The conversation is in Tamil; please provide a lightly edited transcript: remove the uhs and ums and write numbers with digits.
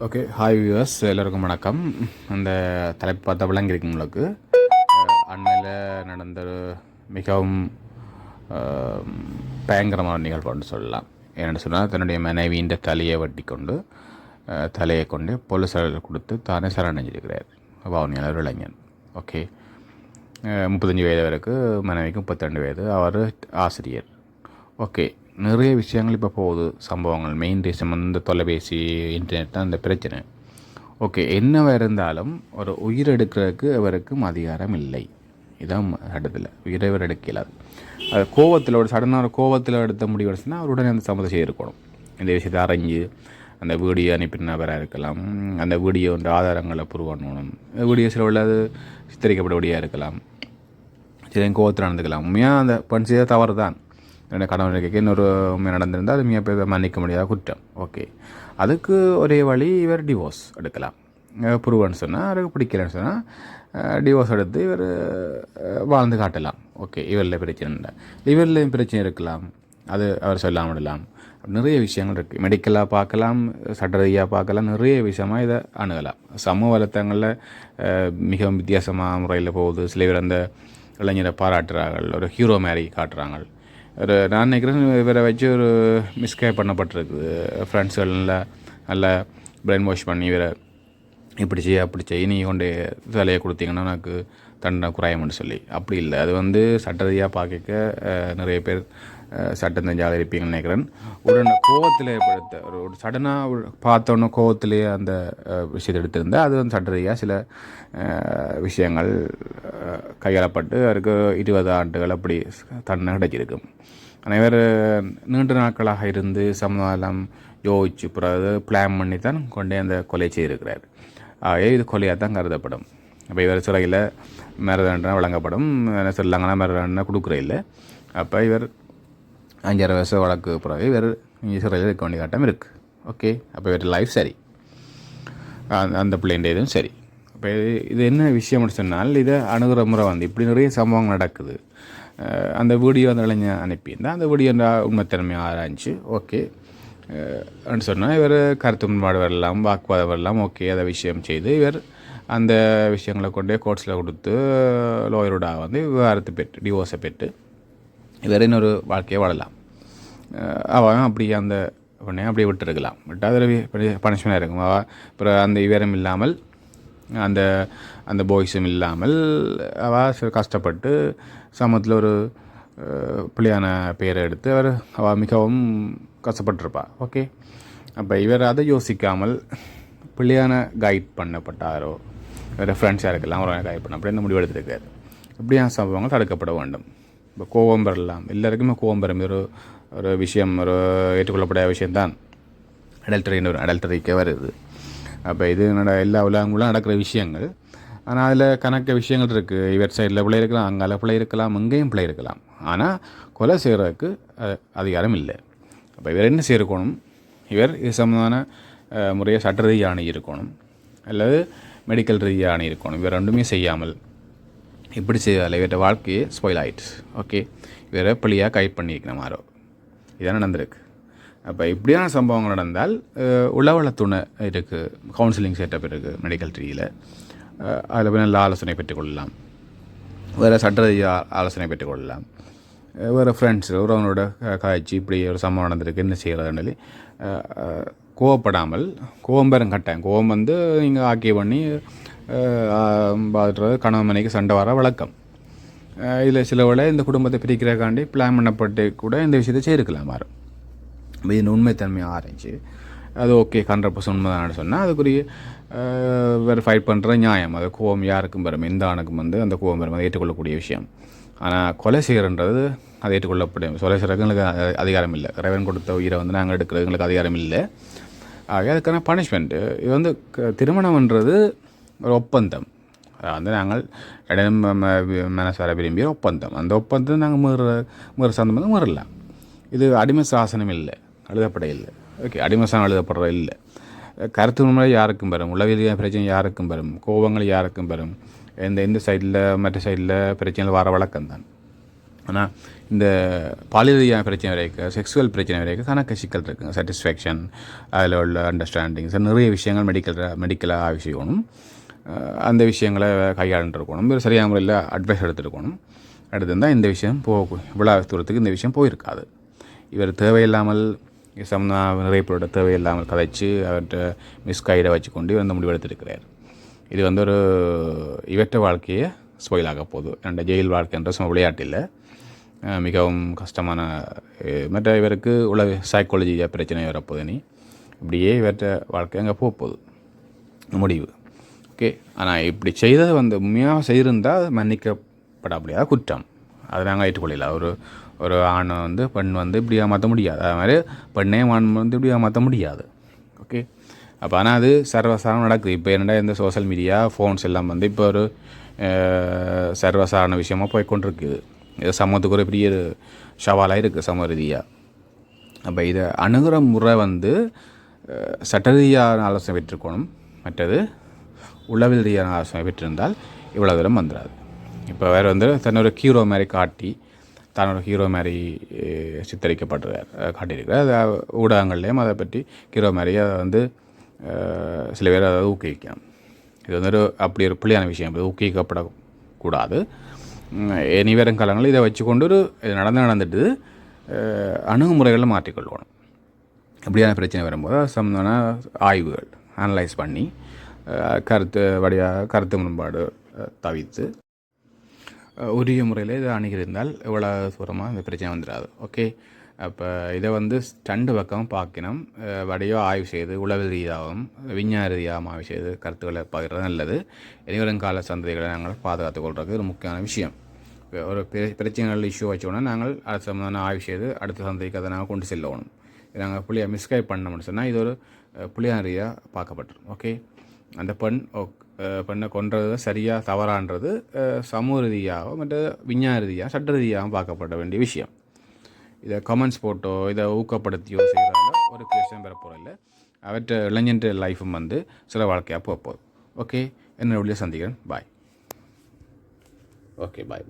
ஓகே, ஹாய் வியூவர்ஸ், எல்லோருக்கும் வணக்கம். அந்த தலைப்பு பார்த்தா விளங்கியிருக்கு உங்களுக்கு. அண்மையில் நடந்த மிகவும் பயங்கரமான நிகழ்வுன்னு சொல்லலாம். என்னென்னு சொன்னால், தன்னுடைய மனைவியின் தலையை வெட்டி கொண்டு தலையை கொண்டு போலீஸார் கொடுத்து தானே சரணடைஞ்சிருக்கிறார். வவுனியாவில் ஒரு இளைஞன். ஓகே, 35 வயது வரைக்கும், மனைவிக்கு 32 வயது. அவர் ஆசிரியர். ஓகே, நிறைய விஷயங்கள் இப்போ போகுது, சம்பவங்கள். மெயின் ரீசன் இந்த தொலைபேசி, இன்டர்நெட் தான் இந்த பிரச்சனை. ஓகே, என்னவாக இருந்தாலும் ஒரு உயிர் எடுக்கிறதுக்கு அவருக்கும் அதிகாரம் இல்லை. இதான் இடத்துல உயிரை அவர் எடுக்கலாது. அது கோவத்தில், ஒரு சடனாக கோவத்தில் எடுத்த முடிவு எடுத்துன்னா அவர் உடனே அந்த சம்மதம் செய்திருக்கணும். இந்த விஷயத்தை அரைஞ்சு அந்த வீடியோ அனுப்பினவராக இருக்கலாம், அந்த வீடியோ ஆதாரங்களை ப்ரூவ் பண்ணணும். வீடியோ சில உள்ளது சித்தரிக்கப்படக்கூடியாக இருக்கலாம், சரி கோவத்தில் நடந்துக்கலாம். உண்மையாக அந்த பண் செய்த தவறு தான். என்னோடய கணவனுக்கு இன்னொரு உண்மை நடந்திருந்தால் அது மிக பேர் மன்னிக்க முடியாத குற்றம். ஓகே, அதுக்கு ஒரே வழி இவர் டிவோர்ஸ் எடுக்கலாம். ப்ரூவன்னு சொன்னால், அவருக்கு பிடிக்கலன்னு சொன்னால் டிவோர்ஸ் எடுத்து இவர் வாழ்ந்து காட்டலாம். ஓகே, இவரில் பிரச்சனை இல்லை, இவரில் பிரச்சனை இருக்கலாம், அது அவர் சொல்லாமல் விடலாம். நிறைய விஷயங்கள் இருக்குது. மெடிக்கலாக பார்க்கலாம், சட்ட ரீதியாக பார்க்கலாம், நிறைய விஷயமாக இதை அணுகலாம். சமூக வலைத்தளங்களில் மிகவும் வித்தியாசமான முறையில் போகுது. சில பேர் அந்த இளைஞரை பாராட்டுறார்கள், ஒரு ஹீரோ மாதிரி காட்டுறாங்க. ஒரு நான் நினைக்கிறேன் இவரை வச்சு ஒரு மிஸ்கேப் பண்ணப்பட்டிருக்குது. ஃப்ரெண்ட்ஸ்களில் நல்லா பிரெயின் வாஷ் பண்ணி இவரை இப்படி செய்ய அப்படி செய்ய, நீ கொண்டு தலையை கொடுத்தீங்கன்னா எனக்கு தண்டனை குறையும்னு சொல்லி. அப்படி இல்லை, அது சட்ட ரீதியாக பார்க்க நிறைய பேர் சட்டம் தெரிஞ்சால் இருப்பீங்கன்னு நினைக்கிறேன். உடனே கோவத்தில் ஏற்படுத்த ஒரு சடனாக பார்த்தோன்னே கோவத்திலேயே அந்த விஷயத்தை எடுத்திருந்தால் அது சட்ட ரீதியாக சில விஷயங்கள் கையாளப்பட்டு அவருக்கு 20 ஆண்டுகள் அப்படி தண்டனை கிடைச்சிருக்கும். அனைவர் நீண்ட நாட்களாக இருந்து சமாதானம் யோசிச்சு பிறகு பிளான் பண்ணி தான் கொண்டே அந்த கொலை செய்திருக்கிறார். இது கொலையாக தான் கருதப்படும். அப்போ இவர் சிறையில் மரண தண்டனை வழங்கப்படும். என்ன சொல்லாங்கன்னா மரண தண்டனை கொடுக்குற இல்லை. அப்போ இவர் 5-6 வருஷம் வழக்கு பிறகு இவர் இங்கே சிறையில் இருக்க வேண்டிய கட்டம் இருக்குது. ஓகே, அப்போ இவர் லைஃப் சரி, அந்த பிள்ளைண்ட இதுவும் சரி. இப்போ இது என்ன விஷயம்னு சொன்னால், இதை அணுகிற முறை இப்படி நிறைய சம்பவங்கள் நடக்குது. அந்த வீடியோ அந்த இளைஞர் அனுப்பியிருந்தால் அந்த வீடியோ உண்மைத்தன்மையை ஆராய்ச்சி ஓகே அப்படின்னு சொன்னால் இவர் கருத்து முன்பாடு வரலாம், வாக்குவாதம் வரலாம். ஓகே, அதை விஷயம் செய்து இவர் அந்த விஷயங்களை கொண்டே கோர்ட்ஸில் கொடுத்து லோயரோட விவாகரத்து பெற்று டிவோர்ஸை பெற்று இவர் இன்னொரு வாழ்க்கையை வாழலாம். அவன் அப்படியே அந்த உடனே அப்படியே விட்டுருக்கலாம். விட்டால் அதில் பனிஷ்மெண்டாக இருக்கும். அப்புறம் அந்த விவரம் இல்லாமல் அந்த அந்த பாய்ஸும் இல்லாமல் அவள் கஷ்டப்பட்டு சமூகத்தில் ஒரு பிள்ளையான பேரை எடுத்து அவள் மிகவும் கஷ்டப்பட்டிருப்பாள். ஓகே, அப்போ இவர் அதை யோசிக்காமல் பிள்ளையான கைட் பண்ணப்பட்டாரோ, வேறு ஃப்ரெண்ட்ஸாக இருக்கலாம், ஒரு கைட் பண்ண அப்படி இந்த முடிவு எடுத்துருக்காரு. இப்படியான சம்பவங்கள் தடுக்கப்பட வேண்டும். இப்போ கோபம் பெறலாம், எல்லாருக்குமே கோபம் பெறும். ஒரு விஷயம், ஒரு ஏற்றுக்கொள்ளப்படாத விஷயம்தான் அடல்டரிக்கு வருது. அப்போ இது எல்லா உலகங்களும் நடக்கிற விஷயங்கள். ஆனால் அதில் கணக்க விஷயங்கள் இருக்குது. இவர் சைடில் பிள்ளை இருக்கலாம், அங்கால பிள்ளை இருக்கலாம், எங்கேயும் பிள்ளை இருக்கலாம். ஆனால் கொலை செய்கிறதுக்கு அதிகாரம் இல்லை. அப்போ இவர் என்ன செய்யணும், இவர் இது சம்பந்தமான முறையை சட்ட ரீதியாக அணுகியிருக்கணும் அல்லது மெடிக்கல் ரீதியாக அணுகியிருக்கணும். இவர் ரெண்டுமே செய்யாமல் இப்படி செய்தால் இவர்கிட்ட வாழ்க்கையே ஸ்பாயில் ஆகிடுச்சு. ஓகே, இவரை பிள்ளையாக கைட் பண்ணியிருக்கிற மாதிரோ இதான் நடந்திருக்கு. அப்போ இப்படியான சம்பவங்கள் நடந்தால் உளவளத்துணை இருக்குது, கவுன்சிலிங் செட்டப் இருக்குது மெடிக்கல் ரீதியில். அதில் போய் நல்ல ஆலோசனை பெற்றுக்கொள்ளலாம், வேறு சட்ட ரீதியாக ஆலோசனை பெற்றுக்கொள்ளலாம். வேறு ஃப்ரெண்ட்ஸ் அவனோட காய்ச்சி இப்படி ஒரு சம்பவம் நடந்திருக்கு, என்ன செய்கிறதுன்னு சொல்லி கோவப்படாமல், கோவம் பெறும் கட்டாயம். கோவம் நீங்கள் ஆக்கிய பண்ணி பார்த்துறது கணவன் மனைக்கு சண்டை வர வழக்கம். இதில் சில வேளை இந்த குடும்பத்தை பிரிக்கிறக்காண்டி பிளான் பண்ணப்பட்டு கூட இந்த விஷயத்தை செய்திருக்கலாம். மாறும் இது உண்மைத்தன்மையை ஆராய்ச்சி அது ஓகே 100% உண்மைதான்னு சொன்னால் அதுக்குரிய வேறு ஃபைட் பண்ணுற நியாயம். அது கோவம் யாருக்கும் பெறும், எந்த ஆணுக்கும் அந்த கோவம் பெறும், அதை ஏற்றுக்கொள்ளக்கூடிய விஷயம். ஆனால் கொலை செய்கிறன்றது அதை ஏற்றுக்கொள்ளப்படும். கொலை செய்கிறதுக்கு எங்களுக்கு அதிகாரம் இல்லை. இறைவன் கொடுத்த உயிரை நாங்கள் எடுக்கிறது எங்களுக்கு அதிகாரம் இல்லை. ஆக அதுக்கான பனிஷ்மெண்ட்டு இது திருமணம்ன்றது ஒரு ஒப்பந்தம். நாங்கள் இடம் மனசார விரும்பிய ஒப்பந்தம். அந்த ஒப்பந்தம் நாங்கள் மீற சந்தம் மீறலாம். இது அடிமை சாசனம் இல்லை, எழுதப்பட இல்லை. ஓகே, அடிமை சாசனம் எழுதப்படுற இல்லை. கருத்து உண்மை யாருக்கும் பெறும், உளவியல் பிரச்சனை யாருக்கும் பெறும், கோபங்கள் யாருக்கும் பெறும். இந்த சைடில் மற்ற சைடில் பிரச்சனைகள் வர வழக்கம்தான். ஆனால் இந்த பாலியல் ரீதியான பிரச்சனை வரைக்கும் செக்ஸுவல் பிரச்சனை வரைக்கும் கணக்கு சிக்கல் இருக்குங்க. சாட்டிஸ்ஃபேக்ஷன், அதில் உள்ள அண்டர்ஸ்டாண்டிங்ஸ், நிறைய விஷயங்கள் மெடிக்கலாக ஆവശ്யம். அந்த விஷயங்களை கையாண்டுருக்கணும், ஒரு சரியான முறையில் அட்வைஸ் எடுத்துருக்கணும். அடுத்து இருந்தால் இந்த விஷயம் இவ்வளோ தூரத்துக்கு இந்த விஷயம் போயிருக்காது. இவர் தேவையில்லாமல் நிறைய பேரோட தேவையில்லாமல் கதைச்சு அவர்கிட்ட மிஸ்கைடை வச்சு கொண்டு இவர் முடிவு எடுத்திருக்கிறார். இது ஒரு இவற்ற வாழ்க்கையை ஸ்பாயிலாக போகுது. என்ற ஜெயில் வாழ்க்கைன்ற சும்மா விளையாட்டு இல்லை, மிகவும் கஷ்டமான. மற்ற இவருக்கு உள்ள சைக்காலஜியாக பிரச்சனை வரப்போகுது. இப்படியே இவற்ற வாழ்க்கை அங்கே போகுது முடிவு. ஓகே, ஆனால் இப்படி செய்தது உண்மையாக செய்திருந்தால் மன்னிக்கப்பட முடியாத குற்றம். அதை நாங்கள் ஏற்றுக்கொள்ளல. ஒரு ஆணை பெண் இப்படி ஏமாற்ற முடியாது. அது மாதிரி பெண்ணே ஆண் இப்படி ஏமாற்ற முடியாது. ஓகே, அப்போ ஆனால் அது சர்வசாதாரணம் நடக்குது. இப்போ என்னடா இந்த சோஷியல் மீடியா ஃபோன்ஸ் எல்லாம் இப்போ ஒரு சர்வசாதாரண விஷயமாக போய்கொண்டிருக்குது. இது சமூகத்துக்கு ஒரு பெரிய சவாலாக இருக்குது சமூக ரீதியாக. அப்போ இதை அணுகிற முறை சட்ட ரீதியான ஆலோசனை பெற்றிருக்கணும். மற்றது உளவில் ரீதியான ஆலோசனை பெற்றிருந்தால் இவ்வளோ தூரம் வந்துடாது. இப்போ வேறு தன்னொரு ஹீரோ மாதிரி காட்டி தன்னோட ஹீரோ மாதிரி சித்தரிக்கப்படுறார், காட்டியிருக்கிறார். அது ஊடகங்கள்லேயும் அதை பற்றி ஹீரோ மாதிரி அதை சில பேர் அதை ஊக்குவிக்கணும். இது அப்படி ஒரு பிள்ளையான விஷயம். ஊக்குவிக்கப்படக்கூடாது. இனி வரும் காலங்களில் இதை வச்சுக்கொண்டு இது நடந்துட்டு அணுகுமுறைகளில் மாற்றிக்கொள்ளணும். அப்படியான பிரச்சனை வரும்போது சம்பந்தமான ஆய்வுகள் அனலைஸ் பண்ணி கருத்து முரண்பாடு தவிர்த்து உரிய முறையில் இதை அணுகியிருந்தால் எவ்வளோ தூரமாக இந்த பிரச்சனை வந்துடாது. ஓகே, அப்போ இதை ரெண்டு பக்கம் பார்க்கணும். வடையோ ஆய்வு செய்து உளவியல் ரீதியாகவும் விஞ்ஞான ரீதியாகவும் ஆய்வு செய்து கருத்துக்களை பகிர்றது நல்லது. இனிவருங்கால சந்ததிகளை நாங்கள் பாதுகாத்துக் கொள்வது ஒரு முக்கியமான விஷயம். ஒரு பிரச்சனைகள் இஷ்யூ வச்சோன்னா நாங்கள் அது சம்பந்தமான ஆய்வு செய்து அடுத்த சந்ததிக்கு அதை நாங்கள் கொண்டு செல்லணும். நாங்கள் புள்ளியாக மிஸ்கைப் பண்ணோம்னு சொன்னால் இது ஒரு புள்ளியான ரீதியாக பார்க்கப்பட்டுரும். ஓகே, அந்த பெண்ணை கொன்றது சரியாக தவறான்றது சமூக ரீதியாகவும் மற்ற விஞ்ஞான ரீதியாக சட்ட ரீதியாகவும் பார்க்கப்பட வேண்டிய விஷயம். இதை கமெண்ட்ஸ் போட்டோ இதை ஊக்கப்படுத்தியோ செய்கிறதால ஒரு பிரச்சனை பெறப்போகிறதில்ல. அவற்றை இளைஞர் லைஃபும் சில வாழ்க்கையாக போகுது. ஓகே, என்னுடைய சந்திக்கிறேன். பாய். ஓகே, பாய்.